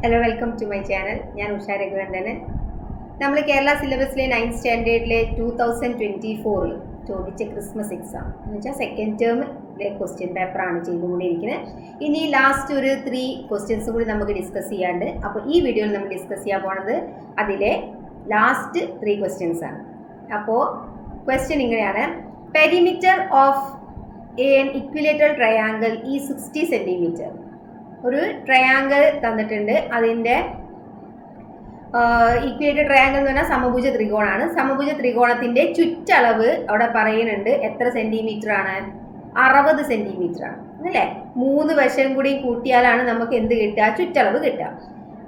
Hello, welcome to my channel. ഞാൻ ഉഷ രഘുനന്ദനൻ. നമ്മൾ Kerala സിലബസിലെ 9th സ്റ്റാൻഡേർഡിലെ 2024 ചോദിച്ച ക്രിസ്മസ് എക്സാം എന്ന് വെച്ചാൽ സെക്കൻഡ് ടേമിലെ ക്വസ്റ്റ്യൻ പേപ്പറാണ് ചെയ്തുകൊണ്ടിരിക്കുന്നത്. ഇനി ലാസ്റ്റ് ഒരു 3 ക്വസ്റ്റ്യൻസ് കൂടി നമുക്ക് ഡിസ്കസ് ചെയ്യാണ്ട്. അപ്പോൾ ഈ വീഡിയോയിൽ നമ്മൾ ഡിസ്കസ് ചെയ്യാൻ പോണത് അതിലെ ലാസ്റ്റ് 3 ക്വസ്റ്റ്യൻസ് ആണ്. അപ്പോൾ ക്വസ്റ്റ്യൻ ഇങ്ങനെയാണ്: perimeter of an equilateral triangle is 60 cm. ഒരു ട്രയാങ്കിൾ തന്നിട്ടുണ്ട്. അതിൻ്റെ ഈക്വലേറ്റഡ് ട്രയാങ്കിൾ എന്ന് പറഞ്ഞാൽ സമഭുജ ത്രികോണമാണ്. സമഭുജ ത്രികോണത്തിൻ്റെ ചുറ്റളവ് അവിടെ പറയുന്നുണ്ട്. എത്ര സെൻറ്റിമീറ്റർ ആണ്? 60 സെൻറ്റിമീറ്റർ ആണ് അല്ലേ. 3 വശം കൂടി കൂട്ടിയാലാണ് നമുക്ക് എന്ത് കിട്ടുക? ചുറ്റളവ് കിട്ടുക.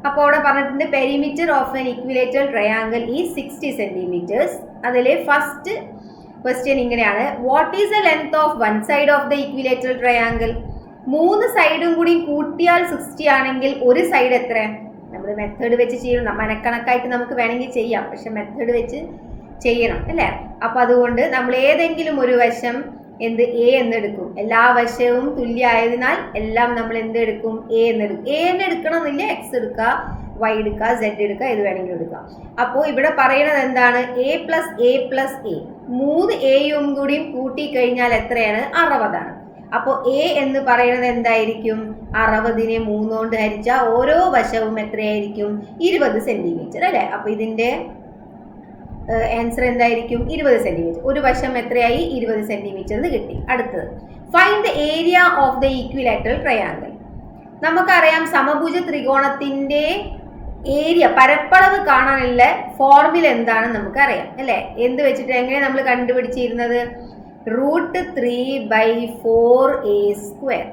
അപ്പോൾ അവിടെ പറഞ്ഞിട്ടുണ്ട് perimeter of an equilateral triangle is 60 centimetres. അതിൽ ഫസ്റ്റ് ക്വസ്റ്റ്യൻ ഇങ്ങനെയാണ്: what is the length of one side of the equilateral triangle? 3 സൈഡും കൂടി കൂട്ടിയാൽ 60 ആണെങ്കിൽ ഒരു സൈഡ് എത്ര? നമ്മൾ മെത്തേഡ് വെച്ച് ചെയ്യണം. മനക്കണക്കായിട്ട് നമുക്ക് വേണമെങ്കിൽ ചെയ്യാം, പക്ഷെ മെത്തേഡ് വെച്ച് ചെയ്യണം അല്ലേ. അപ്പോൾ അതുകൊണ്ട് നമ്മൾ ഏതെങ്കിലും ഒരു വശം എ എന്നെടുക്കും. എല്ലാ വശവും തുല്യമായതിനാൽ എല്ലാം നമ്മൾ എന്തെടുക്കും? എ എന്നെടുക്കും. എ എന്ന് എടുക്കണമെന്നില്ല, എക്സ് എടുക്കുക, വൈ എടുക്കുക, സെഡ് എടുക്കുക, ഇത് വേണമെങ്കിലും എടുക്കുക. അപ്പോൾ ഇവിടെ പറയുന്നത് എന്താണ്? A plus A plus A, 3 എയും കൂടിയും കൂട്ടിക്കഴിഞ്ഞാൽ എത്രയാണ്? 60 ആണ്. അപ്പോൾ എ എന്ന് പറയുന്നത് എന്തായിരിക്കും? 60നെ 3 കൊണ്ട് ഹരിച്ചാൽ ഓരോ വശവും എത്രയായിരിക്കും? 20 സെൻറ്റിമീറ്റർ അല്ലേ. അപ്പോൾ ഇതിൻ്റെ ആൻസർ എന്തായിരിക്കും? 20 സെൻറ്റിമീറ്റർ. ഒരു വശം എത്രയായി? 20 സെൻറ്റിമീറ്റർ എന്ന് കിട്ടി. അടുത്തത്, find the area of the equilateral triangle. നമുക്കറിയാം സമഭുജ ത്രികോണത്തിൻ്റെ ഏരിയ, പരപ്പളവ് കാണാനുള്ള ഫോർമുല എന്താണെന്ന് നമുക്കറിയാം അല്ലേ. എന്ത് വെച്ചിട്ട് എങ്ങനെ നമ്മൾ കണ്ടുപിടിച്ചിരുന്നത്? √3/4a².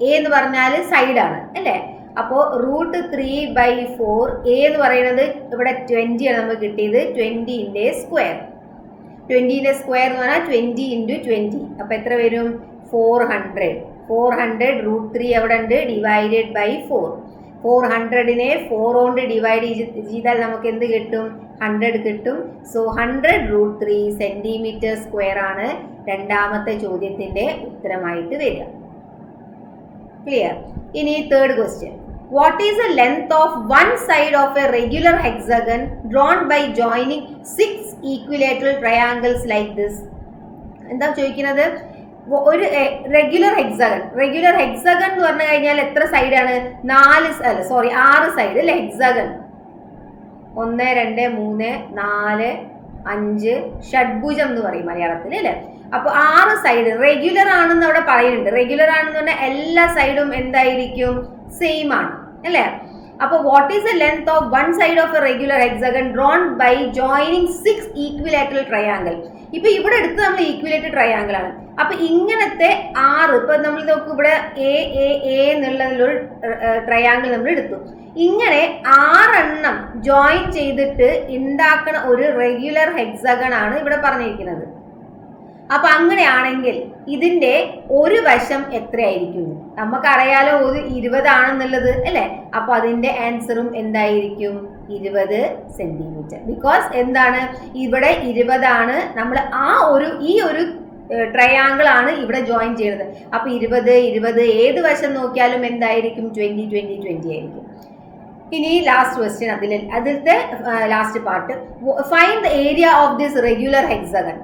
എ എന്ന് പറഞ്ഞാൽ സൈഡാണ് അല്ലേ. അപ്പോൾ √3/4, എ എന്ന് പറയുന്നത് ഇവിടെ 20 ആണ് നമുക്ക് കിട്ടിയത്. 20ൻ്റെ സ്ക്വയർ, 20ൻ്റെ സ്ക്വയർ എന്ന് പറഞ്ഞാൽ 20 × 20. അപ്പോൾ എത്ര വരും? 400. 400 √3 എവിടെ ഉണ്ട്? Divided by 4. 400നെ 4 കൊണ്ട് ഡിവൈഡ് ചെയ്താൽ നമുക്ക് എന്ത് കിട്ടും? 100 കിട്ടും. സോ 100 √3 സെൻറ്റിമീറ്റർ സ്ക്വയർ ആണ് രണ്ടാമത്തെ ചോദ്യത്തിൻ്റെ ഉത്തരമായിട്ട് വരിക. ക്ലിയർ? ഇനി third question: what is the length of one side of a regular hexagon drawn by joining 6 equilateral triangles like this? എന്താ ചോദിക്കുന്നത്? ഒരു റെഗുലർ ഹെക്സഗൺ എന്ന് പറഞ്ഞു കഴിഞ്ഞാൽ എത്ര സൈഡാണ്? 6 സൈഡ് അല്ലേ. ഹെക്സഗൺ 1 2 3 4 5 ഷഡ്ഭുജം എന്ന് പറയും മലയാളത്തിൽ അല്ലേ. അപ്പോൾ 6 സൈഡ് റെഗുലർ ആണെന്ന് അവിടെ പറയുന്നുണ്ട്. റെഗുലർ ആണെന്ന് പറഞ്ഞാൽ എല്ലാ സൈഡും എന്തായിരിക്കും? സെയിം ആണ് അല്ലേ. അപ്പോൾ what is the length of one side of a regular hexagon drawn by joining 6 equilateral triangle. ഇപ്പൊ ഇവിടെ എടുത്ത് നമ്മൾ ഈക്വിലേറ്റഡ് ട്രയാങ്കിൾ ആണ്. അപ്പൊ ഇങ്ങനത്തെ 6, ഇപ്പൊ നമ്മൾ നോക്കൂ, ഇവിടെ എ എന്നുള്ളതിലൊരു ട്രയാങ്കിൾ നമ്മൾ എടുത്തു. ഇങ്ങനെ 6 എണ്ണം ജോയിൻ ചെയ്തിട്ട് ഉണ്ടാക്കുന്ന ഒരു റെഗുലർ ഹെക്സഗൺ ആണ് ഇവിടെ പറഞ്ഞിരിക്കുന്നത്. അപ്പൊ അങ്ങനെയാണെങ്കിൽ ഇതിന്റെ ഒരു വശം എത്രയായിരിക്കും? നമുക്കറിയാലോ ഒരു 20 ആണെന്നുള്ളത് അല്ലേ. അപ്പൊ അതിന്റെ ആൻസറും എന്തായിരിക്കും? 20 സെൻറ്റിമീറ്റർ. ബിക്കോസ് എന്താണ്? ഇവിടെ 20 ആണ്. നമ്മൾ ഈ ഒരു ട്രയാങ്കിൾ ആണ് ഇവിടെ ജോയിൻ ചെയ്യുന്നത്. അപ്പൊ 20 ഏത് വശം നോക്കിയാലും എന്തായിരിക്കും? 20 ആയിരിക്കും. ഇനി ലാസ്റ്റ് ക്വസ്റ്റ്യൻ, അതിലത്തെ last part: find the area of this regular hexagon.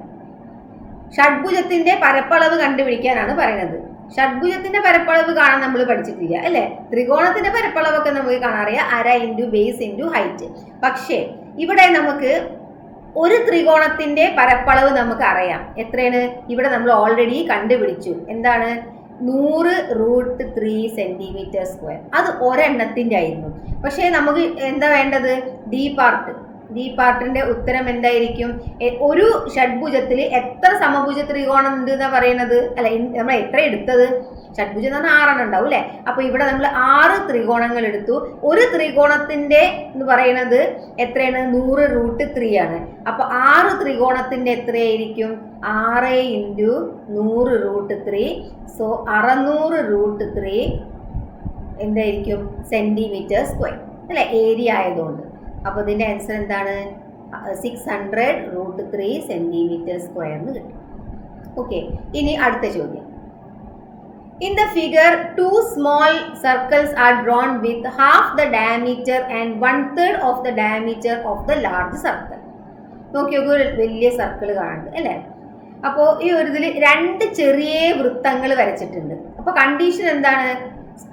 ഷഡ്ഭുജത്തിന്റെ പരപ്പളവ് കണ്ടുപിടിക്കാനാണ് പറയുന്നത്. ഷഡ്ഭുജത്തിന്റെ പരപ്പളവ് കാണാൻ നമ്മൾ പഠിച്ചിട്ടില്ല അല്ലേ. ത്രികോണത്തിന്റെ പരപ്പളവൊക്കെ നമുക്ക് കാണാറിയാം, അര × ബേസ് × ഹൈറ്റ്. പക്ഷേ ഇവിടെ നമുക്ക് ഒരു ത്രികോണത്തിന്റെ പരപ്പളവ് നമുക്ക് അറിയാം. എത്രയാണ്? ഇവിടെ നമ്മൾ ഓൾറെഡി കണ്ടുപിടിച്ചു. എന്താണ്? 100 √3 സെൻറ്റിമീറ്റർ സ്ക്വയർ. അത് ഒരെണ്ണത്തിന്റെ ആയിരുന്നു. പക്ഷേ നമുക്ക് എന്താ വേണ്ടത്? ഡി പാർട്ടിന്റെ ഉത്തരം എന്തായിരിക്കും? ഒരു ഷഡ്ഭുജത്തിൽ എത്ര സമഭുജ ത്രികോണം ഉണ്ട് എന്നാ പറയുന്നത്? അല്ല, നമ്മൾ എത്ര എടുത്തത്? ഷഡ്ഭുജം എന്ന് പറഞ്ഞാൽ 6 എണ്ണം ഉണ്ടാവും അല്ലേ. അപ്പൊ ഇവിടെ നമ്മൾ 6 ത്രികോണങ്ങൾ എടുത്തു. ഒരു ത്രികോണത്തിന്റെ എന്ന് പറയുന്നത് എത്രയാണ്? 100 √3 ആണ്. അപ്പൊ 6 ത്രികോണത്തിന്റെ എത്രയായിരിക്കും? 6 × 100 √3. സോ 600 √3 എന്തായിരിക്കും? സെൻറ്റിമീറ്റർ സ്ക്വയർ അല്ലെ, ഏരിയ ആയതുകൊണ്ട്. അപ്പോൾ ഇതിൻ്റെ ആൻസർ എന്താണ്? 600 √3 സെൻറ്റിമീറ്റർ സ്ക്വയർ എന്ന് കിട്ടും. ഓക്കെ. ഇനി അടുത്ത ചോദ്യം: In the figure, two small circles are drawn with half the diameter and 1/3 of the diameter of the large circle. നോക്കി നോക്കൂ, ഒരു വലിയ സർക്കിൾ കാണുന്നുണ്ട് അല്ലേ? അപ്പോൾ ഈ ഒരു ഇതിൽ രണ്ട് ചെറിയ വൃത്തങ്ങൾ വരച്ചിട്ടുണ്ട്. അപ്പോൾ കണ്ടീഷൻ എന്താണ്?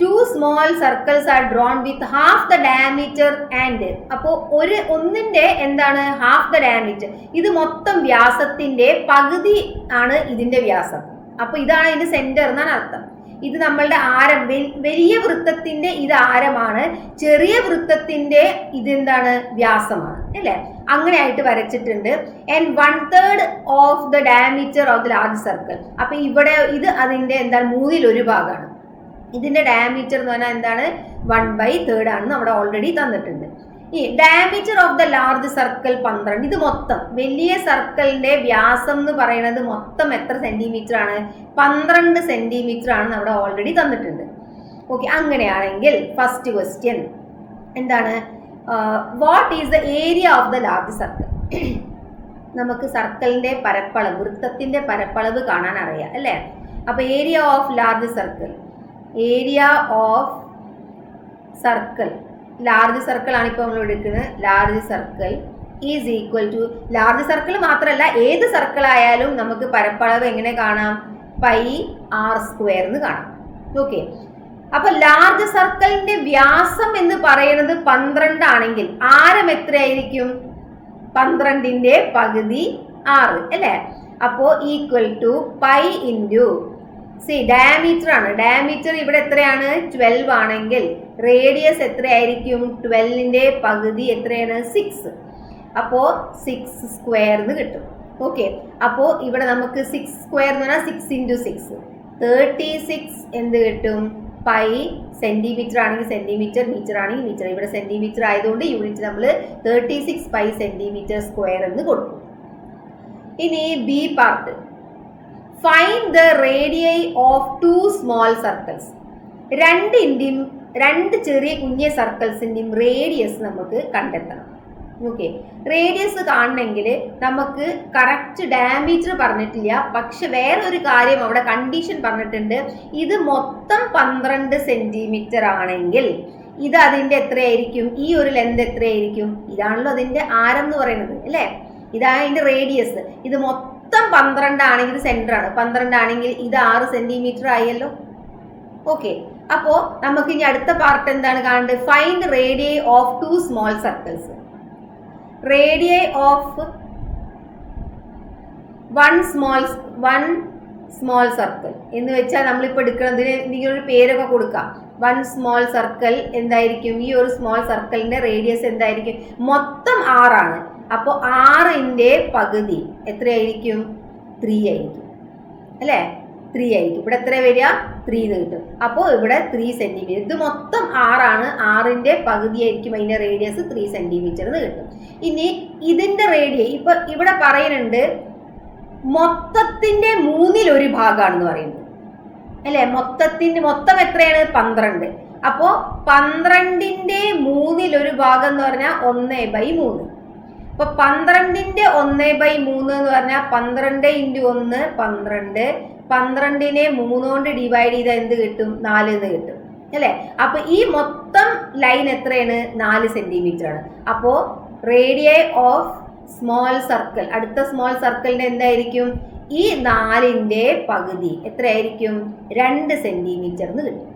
Two small circles are drawn with half the diameter and, അപ്പോൾ ഒന്നിന്റെ എന്താണ് ഹാഫ് ദ ഡയമീറ്റർ, ഇത് മൊത്തം വ്യാസത്തിന്റെ പകുതി ആണ് ഇതിന്റെ വ്യാസം. അപ്പൊ ഇതാണ് ഇതിന്റെ സെന്റർ എന്നാണ് അർത്ഥം. ഇത് നമ്മളുടെ ആരം, വലിയ വൃത്തത്തിന്റെ ഇത് ആരമാണ്, ചെറിയ വൃത്തത്തിന്റെ ഇതെന്താണ് വ്യാസമാണ് അല്ലെ? അങ്ങനെ ആയിട്ട് വരച്ചിട്ടുണ്ട്. And 1/3 of the diameter of the large circle. അപ്പൊ ഇവിടെ ഇത് അതിന്റെ എന്താണ് 1/3 ഭാഗമാണ്. ഇതിന്റെ ഡയമീറ്റർ എന്ന് പറഞ്ഞാൽ എന്താണ് 1/3 ആണെന്ന് അവിടെ ഓൾറെഡി തന്നിട്ടുണ്ട്. ഈ diameter of the large circle 12. ഇത് മൊത്തം വലിയ സർക്കിളിന്റെ വ്യാസം എന്ന് പറയുന്നത് മൊത്തം എത്ര സെന്റിമീറ്റർ ആണ്? 12 സെന്റിമീറ്റർ ആണ് അവിടെ ഓൾറെഡി തന്നിട്ടുണ്ട്. ഓക്കെ, അങ്ങനെയാണെങ്കിൽ ഫസ്റ്റ് ക്വസ്റ്റ്യൻ എന്താണ്? What is the area of the large circle? നമുക്ക് സർക്കിളിന്റെ പരപ്പളവ്, വൃത്തത്തിന്റെ പരപ്പളവ് കാണാൻ അറിയാം അല്ലേ? അപ്പൊ area of large circle, area of circle, large circle ആണ് ഇപ്പോൾ നമ്മൾ എടുക്കുന്നത്. Large circle is equal to, large circle മാത്രമല്ല ഏത് സർക്കിൾ ആയാലും നമുക്ക് പരപ്പളവ് എങ്ങനെ കാണാം? πr² എന്ന് കാണാം. ഓക്കെ, അപ്പൊ ലാർജ് സർക്കിളിന്റെ വ്യാസം എന്ന് പറയുന്നത് 12 ആണെങ്കിൽ ആരം എത്രയായിരിക്കും? 12ന്റെ പകുതി 6 അല്ലേ? അപ്പോ equal to pi into diameter ആണ്. ഡയമീറ്റർ ഇവിടെ എത്രയാണ്? 12 ആണെങ്കിൽ റേഡിയസ് എത്രയായിരിക്കും? 12ന്റെ പകുതി എത്രയാണ്? 6. അപ്പോ 6² എന്ന് കിട്ടും. ഓക്കെ, അപ്പോ ഇവിടെ നമുക്ക് 6² എന്ന് പറഞ്ഞാൽ 6 × 6 36 എന്ത് കിട്ടും? പൈ. സെന്റിമീറ്റർ ആണെങ്കിൽ സെന്റിമീറ്റർ, മീറ്റർ ആണെങ്കിൽ മീറ്റർ. ഇവിടെ സെന്റിമീറ്റർ ആയതുകൊണ്ട് യൂണിറ്റ് നമ്മൾ 36 പൈ സെന്റിമീറ്റർ സ്ക്വയർ എന്ന് കൊടുക്കും. ഇനി B part, find the radii of 2 small circles. രണ്ട് ചെറിയ കുഞ്ഞ സർക്കിൾസിന്റെയും റേഡിയസ് നമുക്ക് കണ്ടെത്തണം. ഓക്കെ, റേഡിയസ് കാണണമെങ്കിൽ നമുക്ക് കറക്റ്റ് ഡയമീറ്റർ പറഞ്ഞിട്ടില്ല, പക്ഷെ വേറൊരു കാര്യം അവിടെ കണ്ടീഷൻ പറഞ്ഞിട്ടുണ്ട്. ഇത് മൊത്തം 12 സെന്റിമീറ്റർ ആണെങ്കിൽ ഇത് അതിന്റെ എത്രയായിരിക്കും? ഈ ഒരു ലെന്ത് എത്രയായിരിക്കും? ഇതാണല്ലോ അതിന്റെ ആരം എന്ന് പറയുന്നത് അല്ലേ? ഇതാണ് അതിന്റെ റേഡിയസ്. ഇത് മൊത്തം 12 ആണെങ്കിൽ സെന്റർ ആണ്. 12 ആണെങ്കിൽ ഇത് 6 സെന്റിമീറ്റർ ആയല്ലോ. ഓക്കെ, അപ്പോ നമുക്ക് ഇനി അടുത്ത പാർട്ട് എന്താണ് കാണേണ്ടത്? Find radii of 2 small circles. Radii of one small circle എന്ന് വെച്ചാൽ നമ്മളിപ്പോൾ എടുക്കുന്നതിന് എന്തെങ്കിലും ഒരു പേരൊക്കെ കൊടുക്കാം. 1 സ്മോൾ സർക്കിൾ എന്തായിരിക്കും? ഈ ഒരു സ്മോൾ സർക്കിളിന്റെ റേഡിയസ് എന്തായിരിക്കും? മൊത്തം 6 ആണ്. അപ്പോൾ 6ന്റെ പകുതി എത്രയായിരിക്കും? 3 ആയിരിക്കും അല്ലേ? 3 ആയിരിക്കും. ഇവിടെ എത്ര വരിക? 3 എന്ന് കിട്ടും. അപ്പോൾ ഇവിടെ 3 സെന്റിമീറ്റർ. ഇത് മൊത്തം 6 ആണ്. 6ന്റെ പകുതി ആയിരിക്കും അതിന്റെ റേഡിയസ് 3 സെന്റിമീറ്റർ എന്ന് കിട്ടും. ഇനി ഇതിന്റെ റേഡിയസ് ഇപ്പൊ ഇവിടെ പറയുന്നുണ്ട് മൊത്തത്തിന്റെ 1/3 ഭാഗമാണെന്ന് പറയുന്നത് അല്ലെ? മൊത്തം എത്രയാണ്? 12. അപ്പോ 12ന്റെ 1/3 ഭാഗം എന്ന് പറഞ്ഞാൽ 1/3. അപ്പൊ 12ന്റെ 1/3 എന്ന് പറഞ്ഞാൽ 12 × 1 12. 12നെ 3 കൊണ്ട് ഡിവൈഡ് ചെയ്താൽ എന്ത് കിട്ടും? 4 എന്ന് കിട്ടും അല്ലെ? അപ്പൊ ഈ മൊത്തം ലൈൻ എത്രയാണ്? 4 സെന്റിമീറ്റർ ആണ്. അപ്പോ റേഡിയൈ ഓഫ് സ്മോൾ സർക്കിൾ, അടുത്ത സ്മോൾ സർക്കിളിന്റെ എന്തായിരിക്കും? ഈ 4ന്റെ പകുതി എത്രയായിരിക്കും? 2 സെന്റിമീറ്റർ എന്ന് കിട്ടും.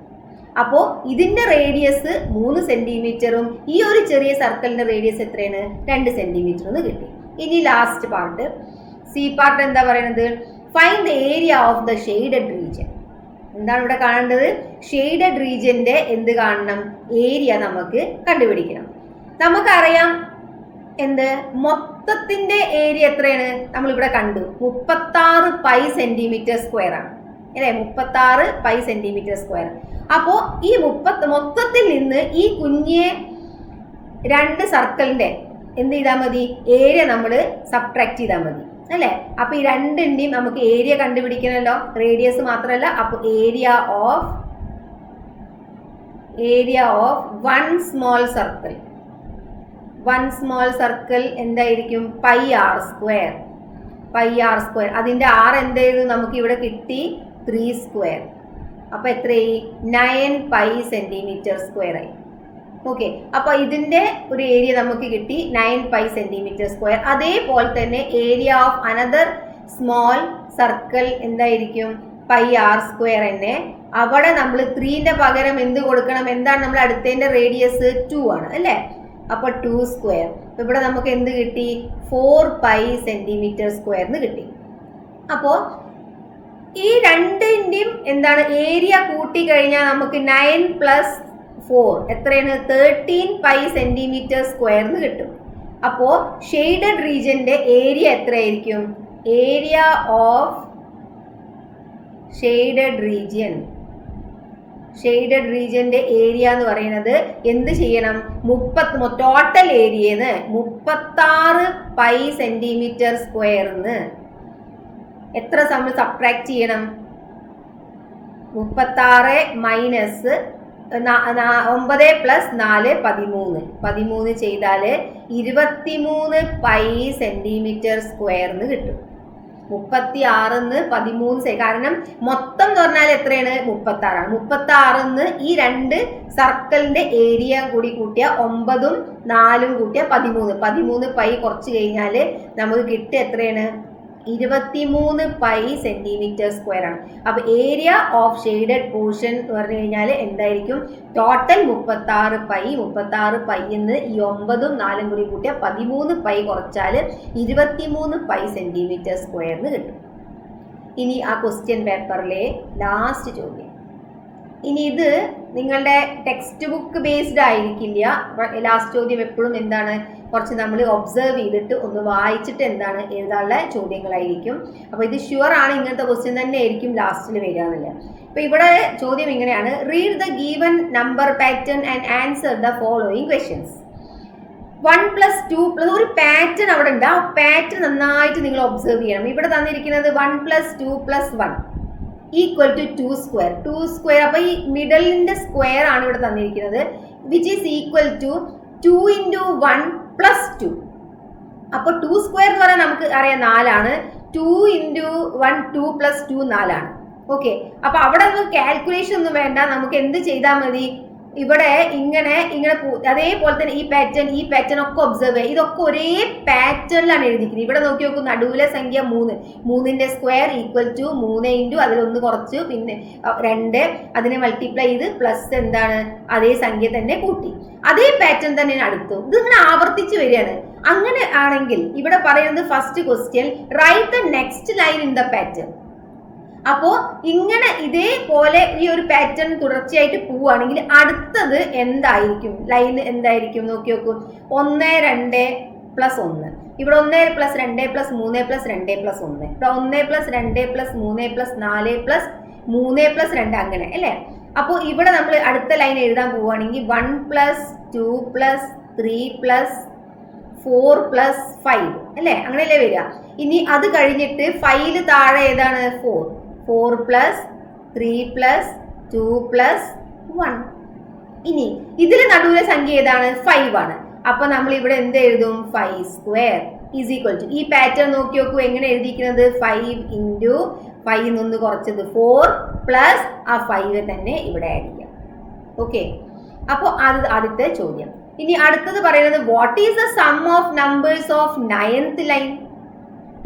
അപ്പോ ഇതിന്റെ റേഡിയസ് 3 സെന്റിമീറ്ററും ഈ ഒരു ചെറിയ സർക്കിളിന്റെ റേഡിയസ് എത്രയാണ്? 2 സെന്റിമീറ്റർ എന്ന് കിട്ടി. ഇനി ലാസ്റ്റ് പാർട്ട്, സി പാർട്ട് എന്താ പറയുന്നത്? Find the area of the shaded region. എന്താണ് ഇവിടെ കാണേണ്ടത്? ഷെയ്ഡഡ് റീജിയന്റെ എന്ത് കാണണം? ഏരിയ നമുക്ക് കണ്ടുപിടിക്കണം. നമുക്കറിയാം എന്ത്? മൊത്തത്തിന്റെ ഏരിയ എത്രയാണ്? നമ്മളിവിടെ കണ്ടു 36 പൈ സെന്റിമീറ്റർ സ്ക്വയർ ആണ് അല്ലെ? 36 പൈ സെന്റിമീറ്റർ സ്ക്വയർ. അപ്പോ ഈ മൊത്തത്തിൽ നിന്ന് ഈ കുഞ്ഞെ 2 സർക്കിളിന്റെ എന്ത് ചെയ്താൽ മതി? ഏരിയ നമ്മൾ സബ്ട്രാക്ട് ചെയ്താൽ മതി അല്ലെ? അപ്പൊ ഈ രണ്ടിന്റെയും നമുക്ക് ഏരിയ കണ്ടുപിടിക്കണമല്ലോ, റേഡിയസ് മാത്രമല്ല. അപ്പൊ area of 1 small circle, 1 small circle എന്തായിരിക്കും? πr². അതിന്റെ r എന്ത് ചെയ്തു? നമുക്ക് ഇവിടെ കിട്ടി 3². അപ്പോൾ എത്രയായി? 9 പൈ സെന്റിമീറ്റർ സ്ക്വയർ ആയി. ഓക്കെ, അപ്പോൾ ഇതിന്റെ ഒരു ഏരിയ നമുക്ക് കിട്ടി 9 പൈ സെന്റിമീറ്റർ സ്ക്വയർ. അതേപോലെ തന്നെ area of another small circle എന്തായിരിക്കും? പൈ ആർ സ്ക്വയർ തന്നെ. അവിടെ നമ്മൾ 3ന്റെ പകരം എന്ത് കൊടുക്കണം? എന്താണ് നമ്മൾ അടുത്തതിന്റെ റേഡിയസ്? 2 ആണ് അല്ലേ? അപ്പൊ 2 സ്ക്വയർ. ഇവിടെ നമുക്ക് എന്ത് കിട്ടി? 4 പൈ സെന്റിമീറ്റർ സ്ക്വയർന്ന് കിട്ടി. അപ്പോ ഈ രണ്ടിന്റെയും എന്താണ് ഏരിയ കൂട്ടി കഴിഞ്ഞാൽ നമുക്ക് 9 പ്ലസ് 4 എത്രയാണ്? 13 പൈ സെന്റിമീറ്റർ സ്ക്വയർന്ന് കിട്ടും. അപ്പോ ഷെയ്ഡഡ് റീജിയന്റെ ഏരിയ എത്രയായിരിക്കും? ഏരിയ ഓഫ് ഷെയ്ഡഡ് റീജിയന്റെ ഏരിയ എന്ന് പറയുന്നത് എന്ത് ചെയ്യണം? ടോട്ടൽ ഏരിയന്ന് 36 പൈ സെന്റിമീറ്റർ സ്ക്വയർന്ന് എത്ര നമ്മൾ സബ്ട്രാക്ട് ചെയ്യണം? 36 മൈനസ് 9 പ്ലസ് 4 13 ചെയ്താൽ 23 പൈ സെന്റിമീറ്റർ സ്ക്വയർന്ന് കിട്ടും. 36ന്ന് 13 കാരണം മൊത്തം എന്ന് പറഞ്ഞാൽ എത്രയാണ്? 36 ആണ്. 36ന്ന് ഈ രണ്ട് സർക്കിളിന്റെ ഏരിയ കൂടി കൂട്ടിയ 9ഉം 4ഉം കൂട്ടിയ 13 പൈ കുറച്ച് കഴിഞ്ഞാൽ നമുക്ക് കിട്ടുക എത്രയാണ്? 23 പൈ സെന്റിമീറ്റർ സ്ക്വയർ ആണ്. അപ്പൊ ഏരിയ ഓഫ് ഷെയ്ഡഡ് പോർഷൻ എന്ന് പറഞ്ഞു കഴിഞ്ഞാൽ എന്തായിരിക്കും? ടോട്ടൽ 36 പൈന്ന് ഈ 9ഉം 4ഉം കൂടി കൂട്ടിയ 13 പൈ കുറച്ചാൽ 23 പൈ സെന്റിമീറ്റർ സ്ക്വയർന്ന് കിട്ടും. ഇനി ആ ക്വസ്റ്റ്യൻ പേപ്പറിലെ ലാസ്റ്റ് ചോദ്യം. ഇനി ഇത് നിങ്ങളുടെ ടെക്സ്റ്റ് ബുക്ക് ബേസ്ഡ് ആയിരിക്കില്ല. ലാസ്റ്റ് ചോദ്യം എപ്പോഴും എന്താണ്? കുറച്ച് നമ്മൾ ഒബ്സർവ് ചെയ്തിട്ട് ഒന്ന് വായിച്ചിട്ട് എന്താണ് എഴുതാനുള്ള ചോദ്യങ്ങളായിരിക്കും. അപ്പോൾ ഇത് ഷുവർ ആണ് ഇങ്ങനത്തെ ക്വസ്റ്റ്യൻ തന്നെ ആയിരിക്കും ലാസ്റ്റിൽ വരിക എന്നില്ല. അപ്പോൾ ഇവിടെ ചോദ്യം ഇങ്ങനെയാണ്: read the given number pattern and answer the following questions. 1 plus 2 plus ഒരു പാറ്റേൺ അവിടെ ഉണ്ട്. ആ പാറ്റേൺ നന്നായിട്ട് നിങ്ങൾ ഒബ്സർവ് ചെയ്യണം. ഇവിടെ തന്നിരിക്കുന്നത് 1 plus 2 plus 1 equal to 2 square. അപ്പൊ ഈ മിഡലിന്റെ സ്ക്വയർ ആണ് ഇവിടെ തന്നിരിക്കുന്നത്, which is equal to 2 into 1 plus 2. അപ്പൊ 2 സ്ക്വയർ എന്ന് പറയാൻ നമുക്ക് അറിയാം 4 ആണ്. 2 ഇൻറ്റു 1 2 പ്ലസ് 2 4 ആണ്. ഓക്കെ, അപ്പൊ അവിടെ ഒന്നും കാൽക്കുലേഷൻ ഒന്നും വേണ്ട. നമുക്ക് എന്ത് ചെയ്താൽ മതി? ഇവിടെ ഇങ്ങനെ അതേപോലെ തന്നെ ഈ പാറ്റേൺ ഒക്കെ ഒബ്സർവ് ചെയ്യുക. ഇതൊക്കെ ഒരേ പാറ്റേണിലാണ് എഴുതിക്കുന്നത്. ഇവിടെ നോക്കി നോക്കൂ, നടുവിലെ സംഖ്യ 3ന്റെ സ്ക്വയർ ഈക്വൽ ടു 3 ഇൻറ്റു അതിലൊന്ന് കുറച്ച് പിന്നെ 2 അതിനെ മൾട്ടിപ്ലൈ ചെയ്ത് പ്ലസ് എന്താണ് അതേ സംഖ്യ തന്നെ കൂട്ടി. അതേ പാറ്റേൺ തന്നെയാണ് അടുത്തും. ഇത് ഇങ്ങനെ ആവർത്തിച്ച് വരികയാണ്. അങ്ങനെ ആണെങ്കിൽ ഇവിടെ പറയുന്നത് first question, write the next line in the pattern. അപ്പോ ഇങ്ങനെ ഇതേപോലെ ഈ ഒരു പാറ്റേൺ തുടർച്ചയായിട്ട് പോവുകയാണെങ്കിൽ അടുത്തത് എന്തായിരിക്കും? ലൈൻ എന്തായിരിക്കും? നോക്കി നോക്കൂ. 1 2 പ്ലസ് 1. ഇവിടെ 1 പ്ലസ് 2 പ്ലസ് 3 പ്ലസ് 2 പ്ലസ് 1. ഇവിടെ 1 plus 2 plus 3 plus 4 plus 3 plus 2 അങ്ങനെ അല്ലേ? അപ്പോൾ ഇവിടെ നമ്മൾ അടുത്ത ലൈൻ എഴുതാൻ പോവുകയാണെങ്കിൽ 1 പ്ലസ് 2 പ്ലസ് 3 പ്ലസ് 4 പ്ലസ് 5 അല്ലേ? അങ്ങനെയല്ലേ വരിക. ഇനി അത് കഴിഞ്ഞിട്ട് 5 താഴെ ഏതാണ്? 4 പ്ലസ് 3 പ്ലസ് 2 പ്ലസ് 1. ഇനി ഇതിൽ നടുവിലെ സംഖ്യ ഏതാണ്? 5 ആണ്. അപ്പൊ നമ്മൾ ഇവിടെ എന്ത് എഴുതും? 5 സ്ക്വയർ ഈസ് ഈക്വൽ ടു, ഈ പാറ്റേൺ നോക്കി നോക്കൂ എങ്ങനെ എഴുതിയിരിക്കുന്നത്? 5 ഇൻറ്റു 5 നിന്ന് കുറച്ചത് 4 പ്ലസ് ആ 5 തന്നെ ഇവിടെ ആഡ് ചെയ്യാം. ഓക്കെ, അപ്പോൾ അത് ആദ്യത്തെ ചോദ്യം. ഇനി അടുത്തത് പറയുന്നത് what is the some of numbers of 9th line.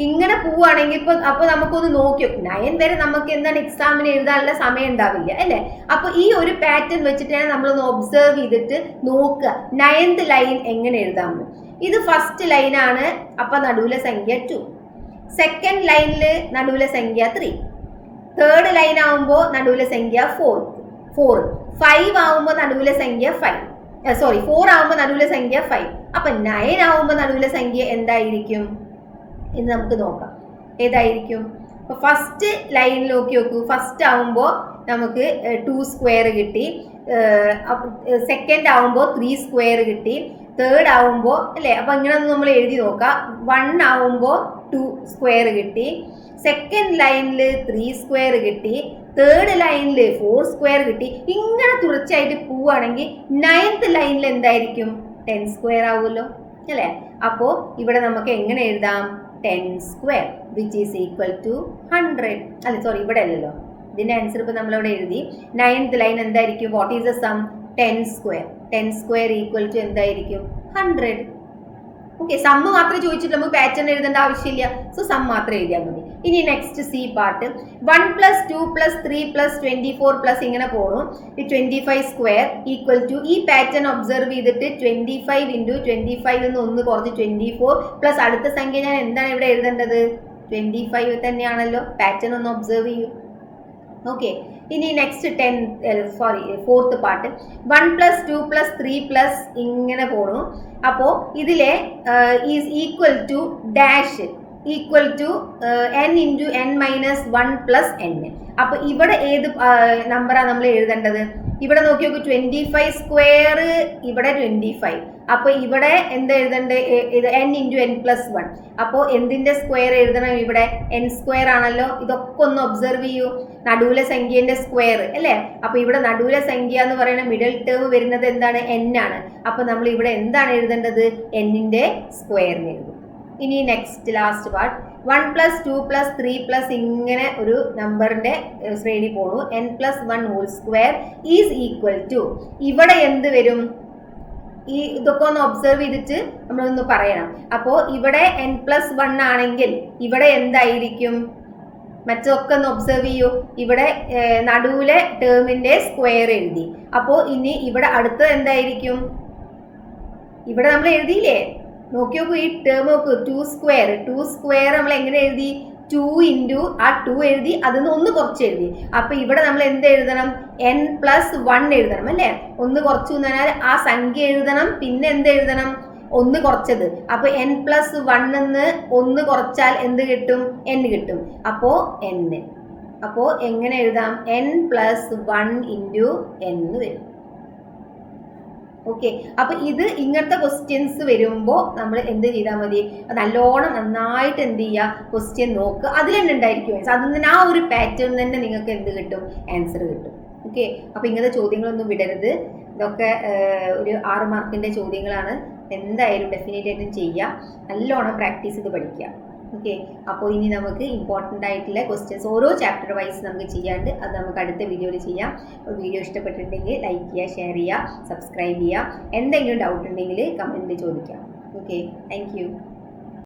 ഇങ്ങനെ പോവുകയാണെങ്കിൽ അപ്പൊ നമുക്കൊന്ന് നോക്കിയോ, 9 വരെ നമുക്ക് എന്താണ് എക്സാമിന് എഴുതാനുള്ള സമയം ഉണ്ടാവില്ല അല്ലേ? അപ്പൊ ഈ ഒരു പാറ്റേൺ വെച്ചിട്ടാണ് നമ്മളൊന്ന് ഒബ്സർവ് ചെയ്തിട്ട് നോക്കുക 9th ലൈൻ എങ്ങനെ എഴുതാമെന്ന്. ഇത് ഫസ്റ്റ് ലൈനാണ്. അപ്പൊ നടുവിലെ സംഖ്യ 2. സെക്കൻഡ് ലൈനിൽ നടുവിലെ സംഖ്യ 3. തേർഡ് ലൈൻ ആവുമ്പോൾ നടുവിലെ സംഖ്യ 4. 5 ആവുമ്പോൾ നടുവിലെ സംഖ്യ 4 ആവുമ്പോൾ നടുവിലെ സംഖ്യ 5. അപ്പൊ 9 ആവുമ്പോൾ നടുവിലെ സംഖ്യ എന്തായിരിക്കും എന്ന് നമുക്ക് നോക്കാം. ഏതായിരിക്കും? അപ്പൊ ഫസ്റ്റ് ലൈനിൽ നോക്കി നോക്കൂ. ഫസ്റ്റ് ആവുമ്പോൾ നമുക്ക് 2 സ്ക്വയർ കിട്ടി. സെക്കൻഡ് ആവുമ്പോൾ 3 സ്ക്വയർ കിട്ടി. തേർഡ് ആവുമ്പോൾ അല്ലേ? അപ്പൊ ഇങ്ങനെ ഒന്ന് നമ്മൾ എഴുതി നോക്കാം. 1 ആവുമ്പോൾ 2 സ്ക്വയർ കിട്ടി. സെക്കൻഡ് ലൈനിൽ 3 സ്ക്വയർ കിട്ടി. തേർഡ് ലൈനിൽ 4 സ്ക്വയർ കിട്ടി. ഇങ്ങനെ തുടർച്ചയായിട്ട് പോവുകയാണെങ്കിൽ 9th ലൈനിൽ എന്തായിരിക്കും? 10 സ്ക്വയർ ആവുമല്ലോ അല്ലേ? അപ്പോൾ ഇവിടെ നമുക്ക് എങ്ങനെ എഴുതാം? 10 square which is equal to 100. അല്ല സോറി, ഇവിടെ അല്ലല്ലോ, ഇതിന്റെ ആൻസർ ഇപ്പൊ നമ്മളിവിടെ എഴുതി. 9th ലൈൻ എന്തായിരിക്കും? What is the sum? 10 square. 10 square equal to എന്തായിരിക്കും? 100. ഓക്കെ, സമ്മ് മാത്രമേ ചോദിച്ചിട്ട് നമുക്ക് പാറ്റേൺ എഴുതേണ്ട ആവശ്യമില്ല. സോ സം മാത്രം എഴുതിയാൽ മതി. ഇനി നെക്സ്റ്റ് സി പാർട്ട്. 1 + 2 + 3 + 24 ഇങ്ങനെ പോകണം. 25 സ്ക്വയർ ഈക്വൽ ടു ഈ പാറ്റേൺ ഒബ്സർവ് ചെയ്തിട്ട് 25 × 25 എന്ന് ഒന്ന് കുറച്ച് 24 പ്ലസ് അടുത്ത സംഖ്യ ഞാൻ എന്താണ് ഇവിടെ എഴുതേണ്ടത്? 25 തന്നെയാണല്ലോ. പാറ്റേൺ ഒന്ന് ഒബ്സർവ് ചെയ്യൂ. ഓക്കെ, ഇനി നെക്സ്റ്റ് 4th പാർട്ട്. 1 + 2 + 3 ഇങ്ങനെ പോണു. അപ്പോൾ ഇതിലെ is equal to dash equal to n × n - 1 + n. അപ്പൊ ഇവിടെ ഏത് നമ്പറാണ് നമ്മൾ എഴുതേണ്ടത്? ഇവിടെ നോക്കി നോക്കൂ, 25 സ്ക്വയർ, ഇവിടെ 25. അപ്പൊ ഇവിടെ എന്ത് എഴുതണ്ടേ? ഇത് n × n + 1. അപ്പോൾ എന്തിന്റെ സ്ക്വയർ എഴുതണം? ഇവിടെ n സ്ക്വയർ ആണല്ലോ. ഇതൊക്കെ ഒന്ന് ഒബ്സർവ് ചെയ്യൂ. നടുവിലെ സംഖ്യന്റെ സ്ക്വയർ അല്ലേ? അപ്പൊ ഇവിടെ നടുവിലെ സംഖ്യ എന്ന് പറയുന്ന മിഡിൽ ടേം വരുന്നത് എന്താണ്? n ആണ്. അപ്പൊ നമ്മൾ ഇവിടെ എന്താണ് എഴുതേണ്ടത്? n-ന്റെ സ്ക്വയറിന് എഴുതും. ഇനി നെക്സ്റ്റ് ലാസ്റ്റ് പാർട്ട്. 1 + 2 + 3 ഇങ്ങനെ ഒരു നമ്പറിന്റെ ശ്രേണി പോണു. n + 1² ഈസ് ഈക്വൽ ടു ഇവിടെ എന്ത് വരും? ഈ ഇതൊക്കെ ഒന്ന് ഒബ്സർവ് ചെയ്തിട്ട് നമ്മളൊന്ന് പറയണം. അപ്പോ ഇവിടെ n + 1 ആണെങ്കിൽ ഇവിടെ എന്തായിരിക്കും? മറ്റൊക്കെ ഒന്ന് ഒബ്സർവ് ചെയ്യൂ. ഇവിടെ നടുവിലെ ടേമിന്റെ സ്ക്വയർ എഴുതി. അപ്പോ ഇനി ഇവിടെ അടുത്തത് എന്തായിരിക്കും? ഇവിടെ നമ്മൾ എഴുതിയില്ലേ? നോക്കി നോക്കൂ, ഈ ടേം നോക്കൂ. 2 സ്ക്വയർ നമ്മൾ എങ്ങനെ എഴുതി? 2 × ആ 2 എഴുതി, അതിന്ന് ഒന്ന് കുറച്ച് എഴുതി. അപ്പൊ ഇവിടെ നമ്മൾ എന്ത് എഴുതണം? n + 1 എഴുതണം അല്ലേ? ഒന്ന് കുറച്ചു എന്ന് പറഞ്ഞാൽ ആ സംഖ്യ എഴുതണം. പിന്നെ എന്ത് എഴുതണം? ഒന്ന് കുറച്ചത്. അപ്പൊ n + 1 ഒന്ന് കുറച്ചാൽ എന്ത് കിട്ടും? n കിട്ടും. അപ്പോ n. അപ്പോ എങ്ങനെ എഴുതാം? n + 1 × n വരും. ഓക്കെ, അപ്പൊ ഇത് ഇങ്ങനത്തെ ക്വസ്റ്റ്യൻസ് വരുമ്പോൾ നമ്മൾ എന്ത് ചെയ്താൽ മതി? നല്ലോണം നന്നായിട്ട് എന്ത് ചെയ്യുക? ക്വസ്റ്റ്യൻ നോക്കുക. അതിൽ തന്നെ ഉണ്ടായിരിക്കും അതിന് ആ ഒരു പാറ്റേൺ തന്നെ നിങ്ങൾക്ക് എന്ത് കിട്ടും? ആൻസർ കിട്ടും. ഓക്കെ, അപ്പൊ ഇങ്ങനത്തെ ചോദ്യങ്ങളൊന്നും വിടരുത്. ഇതൊക്കെ ഒരു 6 മാർക്കിന്റെ ചോദ്യങ്ങളാണ്. എന്തായാലും ഡെഫിനറ്റ് ആയിട്ടും ചെയ്യുക. നല്ലോണം പ്രാക്ടീസ് ചെയ്ത് പഠിക്കുക. ഓക്കെ, അപ്പോൾ ഇനി നമുക്ക് ഇമ്പോർട്ടൻ്റ് ആയിട്ടുള്ള ക്വസ്റ്റ്യൻസ് ഓരോ ചാപ്റ്റർ വൈസ് നമുക്ക് ചെയ്യാണ്ട് അത് നമുക്ക് അടുത്ത വീഡിയോയിൽ ചെയ്യാം. വീഡിയോ ഇഷ്ടപ്പെട്ടിട്ടുണ്ടെങ്കിൽ ലൈക്ക് ചെയ്യുക, ഷെയർ ചെയ്യുക, സബ്സ്ക്രൈബ് ചെയ്യുക. എന്തെങ്കിലും ഡൗട്ട് ഉണ്ടെങ്കിൽ കമൻറ്റിൽ ചോദിക്കാം. Okay, thank you.